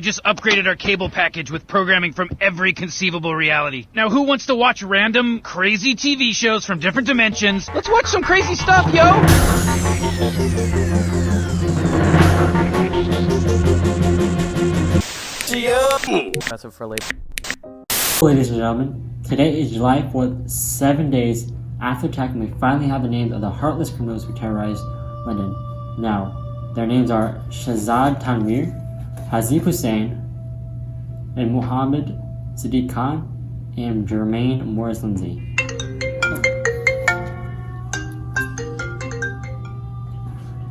I just upgraded our cable package with programming from every conceivable reality. Now who wants to watch random, crazy TV shows from different dimensions? Let's watch some crazy stuff, yo! That's it for late. Ladies and gentlemen, today is July 4th, 7 days after attack, and we finally have the names of the heartless criminals who terrorized London. Now, their names are Shahzad Tanvir, Hazib Hussain, and Mohammed Sadiq Khan, and Jermaine Morris Lindsay.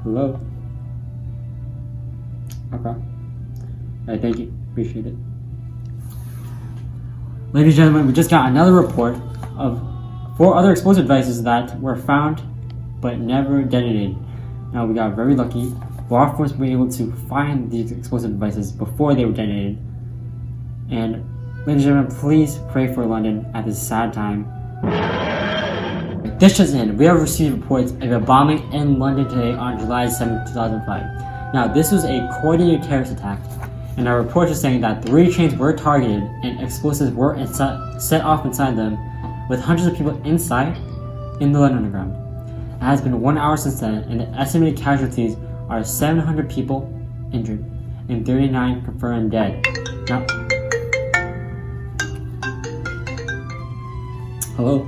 Hello? Okay. Alright, thank you. Appreciate it. Ladies and gentlemen, we just got another report of 4 other explosive devices that were found but never detonated. Now, we got very lucky. Law enforcement were able to find these explosive devices before they were detonated. And, ladies and gentlemen, please pray for London at this sad time. This just in, we have received reports of a bombing in London today on July 7, 2005. Now, this was a coordinated terrorist attack, and our reports are saying that 3 trains were targeted and explosives were set off inside them, with hundreds of people inside in the London Underground. It has been 1 hour since then, and the estimated casualties are 700 people injured and 39 confirmed dead. Now, hello?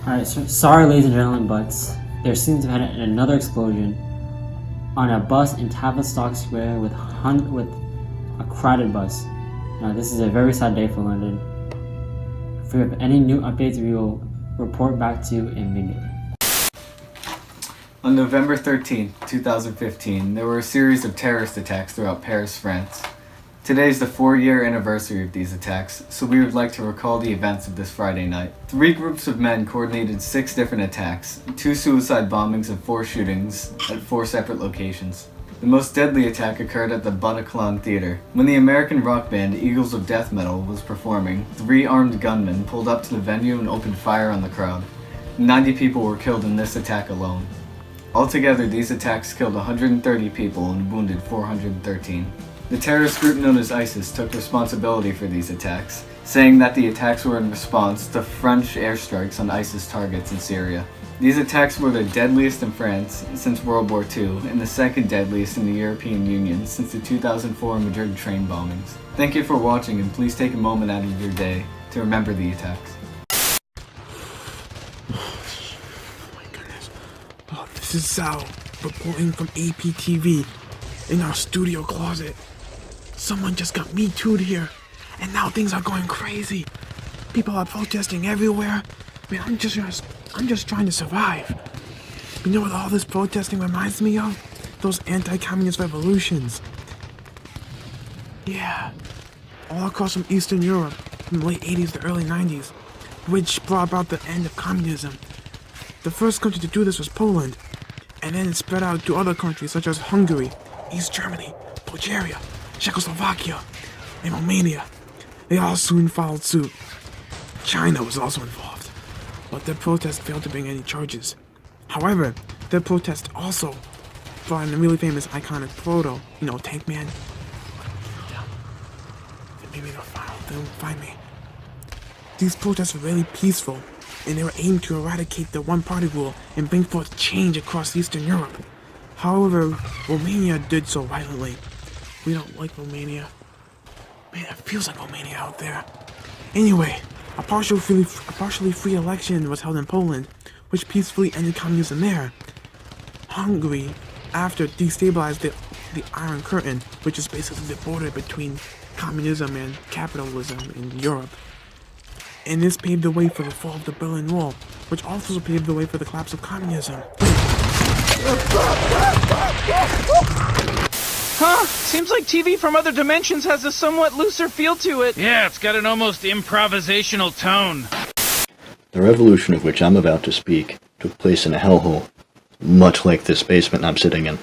Alright, so sorry ladies and gentlemen, but there seems to have been another explosion on a bus in Tavistock Square with a crowded bus. Now this is a very sad day for London. If we have any new updates, we will report back to you immediately. On November 13, 2015, there were a series of terrorist attacks throughout Paris, France. Today is the 4-year anniversary of these attacks, so we would like to recall the events of this Friday night. 3 groups of men coordinated 6 different attacks, 2 suicide bombings and 4 shootings at 4 separate locations. The most deadly attack occurred at the Bataclan Theater. When the American rock band Eagles of Death Metal was performing, 3 armed gunmen pulled up to the venue and opened fire on the crowd. 90 people were killed in this attack alone. Altogether, these attacks killed 130 people and wounded 413. The terrorist group known as ISIS took responsibility for these attacks, saying that the attacks were in response to French airstrikes on ISIS targets in Syria. These attacks were the deadliest in France since World War II and the second deadliest in the European Union since the 2004 Madrid train bombings. Thank you for watching, and please take a moment out of your day to remember the attacks. Oh my goodness. Oh, this is Sal, reporting from Aptv in our studio closet. Someone just got Me Too'd here, and now things are going crazy. People are protesting everywhere. Man, I'm just trying to survive. You know what all this protesting reminds me of? Those anti-communist revolutions. Yeah, all across from Eastern Europe, from the late 80s to early 90s, which brought about the end of communism. The first country to do this was Poland, and then it spread out to other countries such as Hungary, East Germany, Bulgaria, Czechoslovakia, and Romania. They all soon followed suit. China was also involved, but their protest failed to bring any charges. However, their protest also brought in a really famous iconic photo, Tank Man. Maybe they'll find me. These protests were really peaceful, and they were aimed to eradicate the one-party rule and bring forth change across Eastern Europe. However, Romania did so violently. We don't like Romania. Man, it feels like Romania out there. Anyway, a partially free election was held in Poland, which peacefully ended communism there. Hungary, after destabilized the Iron Curtain, which is basically the border between communism and capitalism in Europe. And this paved the way for the fall of the Berlin Wall, which also paved the way for the collapse of communism. Huh? Seems like TV from other dimensions has a somewhat looser feel to it. Yeah, it's got an almost improvisational tone. The revolution of which I'm about to speak took place in a hellhole, much like this basement I'm sitting in,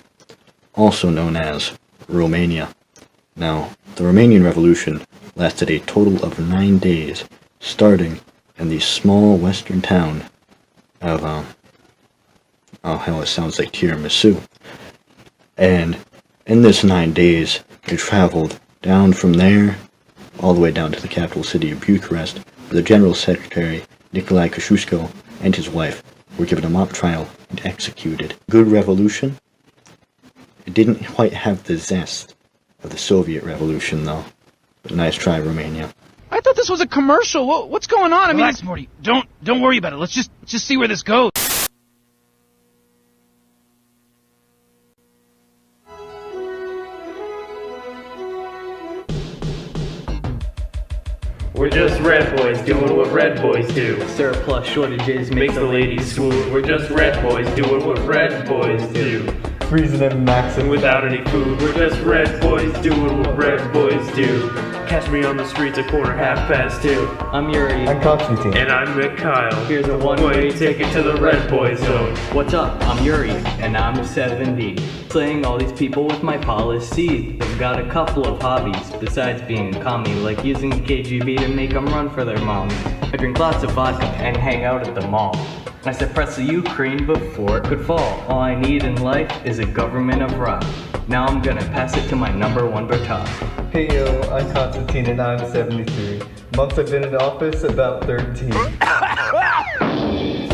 also known as Romania. Now, the Romanian Revolution lasted a total of 9 days, starting in the small western town of Oh hell, it sounds like tiramisu. And in this 9 days, they traveled down from there, all the way down to the capital city of Bucharest, where the General Secretary, Nicolae Kosciuszko, and his wife were given a mock trial and executed. Good revolution. It didn't quite have the zest of the Soviet Revolution, though. But nice try, Romania. I thought this was a commercial. What's going on? Relax, Morty. Don't worry about it. Let's just see where this goes. We're just red boys doing what red boys do. Surplus shortages Make the ladies swoon. We're just red boys doing what red boys do. Freezing and maxing Without any food, we're just red boys doing what red boys do. Catch me on the streets at 2:15. I'm Yuri. I'm Constantine. And I'm Mikhail. Here's a one-way ticket to the red boy zone. What's up? I'm Yuri, and I'm 70. Slaying all these people with my policies. They've got a couple of hobbies, besides being a commie, like using the KGB to make them run for their moms. I drink lots of vodka and hang out at the mall. I suppress the Ukraine before it could fall. All I need in life is a government of rock. Now I'm gonna pass it to my #1 baton. Hey yo, I'm Constantine and I'm 73. Months I've been in office, about 13.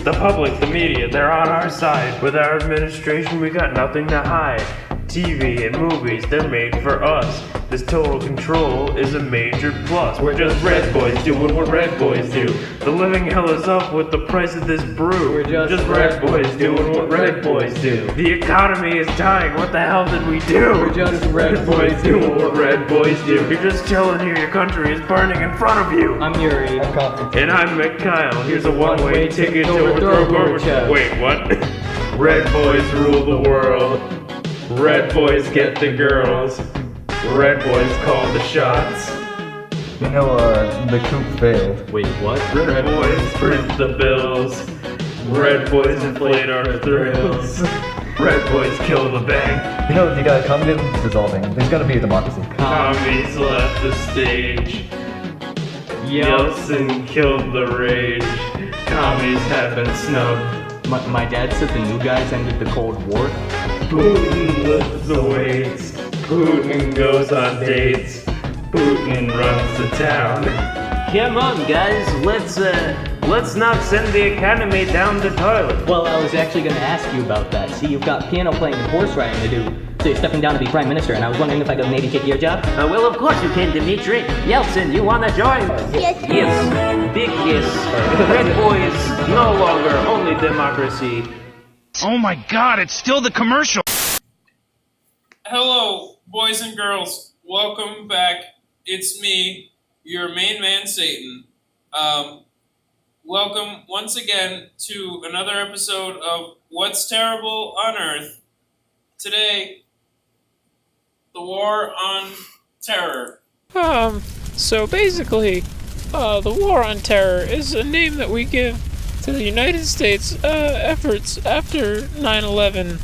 The public, the media, they're on our side. With our administration, we got nothing to hide. TV and movies, they're made for us. This total control is a major plus. We're just red boys doing what red boys do. The living hell is up with the price of this brew. We're just red boys doing what red boys do. The economy is dying, what the hell did we do? We're just red boys doing what red boys do. You're just chilling here, your country is burning in front of you. I'm Yuri. I'm Constantine. And I'm Mikhail. Here's a one-way ticket to overthrow Gorbachev. Wait, what? Red boys rule the world. Red boys get the girls. Red boys call the shots. You know, the coup failed. Wait, what? Red boys print the bills. Red boys inflate our thrills. Red boys kill the bank. You know, you got communism dissolving. There's gotta be a democracy. Commies left the stage. Yeltsin killed the rage. Commies have been snubbed. My dad said the new guys ended the Cold War. Putin lifts the weights. Putin goes on dates. Putin runs the town. Come on, guys, Let's not send the academy down the toilet. Well, I was actually going to ask you about that. See, you've got piano playing and horse riding to do. So you're stepping down to be prime minister, and I was wondering if I could maybe take your job? Well, of course you can, Dmitri. Yeltsin, you wanna join? Yes, big yes. Red boys, no longer only democracy. Oh my god, it's still the commercial. Hello, boys and girls. Welcome back. It's me, your main man, Satan. Welcome once again to another episode of What's Terrible on Earth. Today, the War on Terror. So basically, the War on Terror is a name that we give to the United States efforts after 9/11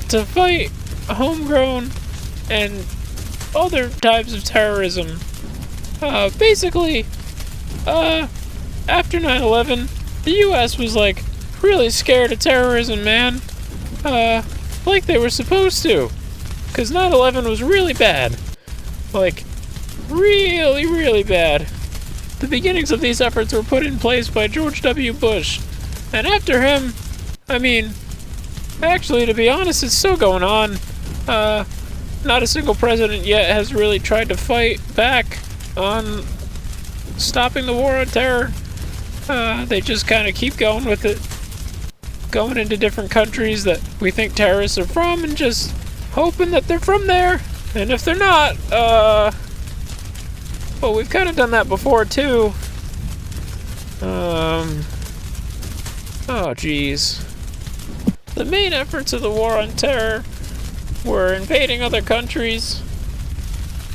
to fight homegrown and other types of terrorism. Basically, after 9/11, the U.S. was like really scared of terrorism, man. Like they were supposed to. Because 9/11 was really bad. Like, really, really bad. The beginnings of these efforts were put in place by George W. Bush. And after him, I mean, actually, to be honest, it's still going on. Not a single president yet has really tried to fight back on stopping the war on terror. They just kind of keep going with it. Going into different countries that we think terrorists are from and just hoping that they're from there. And if they're not, well, we've kind of done that before too. Oh geez. The main efforts of the war on terror were invading other countries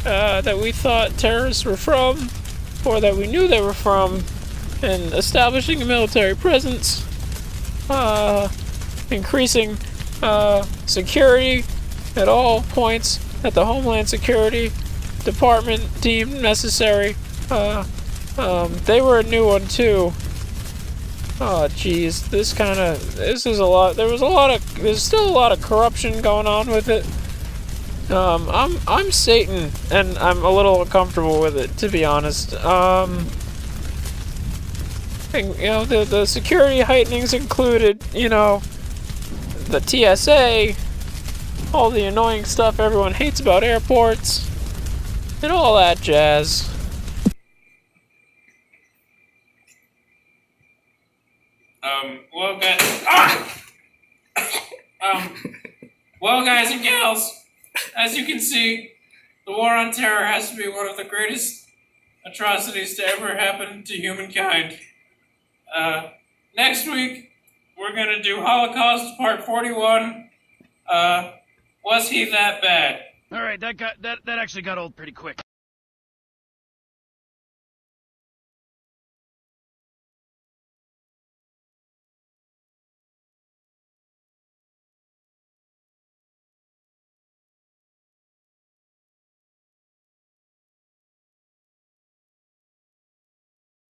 that we thought terrorists were from, or that we knew they were from, and establishing a military presence, increasing security at all points that the Homeland Security Department deemed necessary. They were a new one too. Oh, jeez, there's still a lot of corruption going on with it. I'm Satan, and I'm a little uncomfortable with it, to be honest. The security heightenings included, the TSA, all the annoying stuff everyone hates about airports, and all that jazz. Well, well, guys and gals, as you can see, the War on Terror has to be one of the greatest atrocities to ever happen to humankind. Next week, we're gonna do Holocaust Part 41. Was he that bad? All right, that actually got old pretty quick.